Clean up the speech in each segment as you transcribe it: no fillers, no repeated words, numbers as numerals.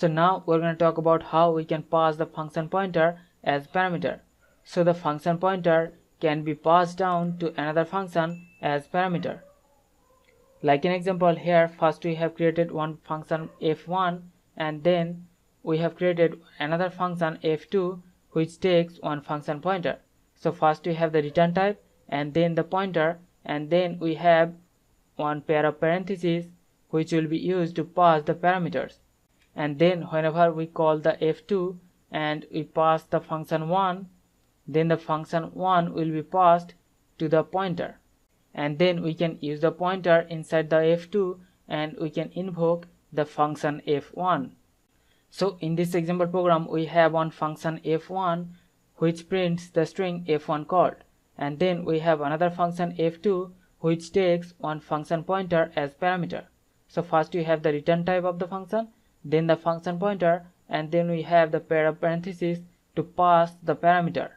So now we're going to talk about how we can pass the function pointer as parameter. So the function pointer can be passed down to another function as parameter. Like an example here, first we have created one function f1 and then we have created another function f2 which takes one function pointer. So first we have the return type and then the pointer, and then we have one pair of parentheses which will be used to pass the parameters. And then whenever we call the f2 and we pass the function 1, then the function 1 will be passed to the pointer. And then we can use the pointer inside the f2 and we can invoke the function f1. So in this example program we have one function f1 which prints the string f1 called, and then we have another function f2 which takes one function pointer as parameter. So first we have the return type of the function, then the function pointer, and then we have the pair of parentheses to pass the parameter.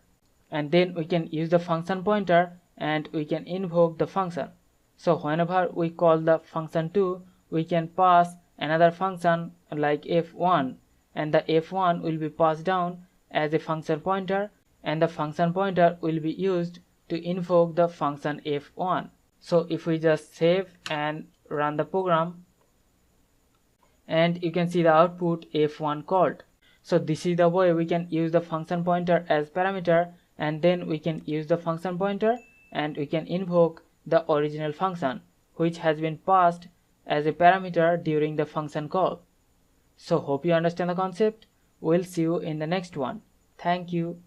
And then we can use the function pointer and we can invoke the function. So whenever we call the function 2, we can pass another function like f1, and the f1 will be passed down as a function pointer, and the function pointer will be used to invoke the function f1. So if we just save and run the program, and you can see the output f1 called. So this is the way we can use the function pointer as parameter, and then we can use the function pointer and we can invoke the original function which has been passed as a parameter during the function call. So hope you understand the concept. We'll see you in the next one. Thank you.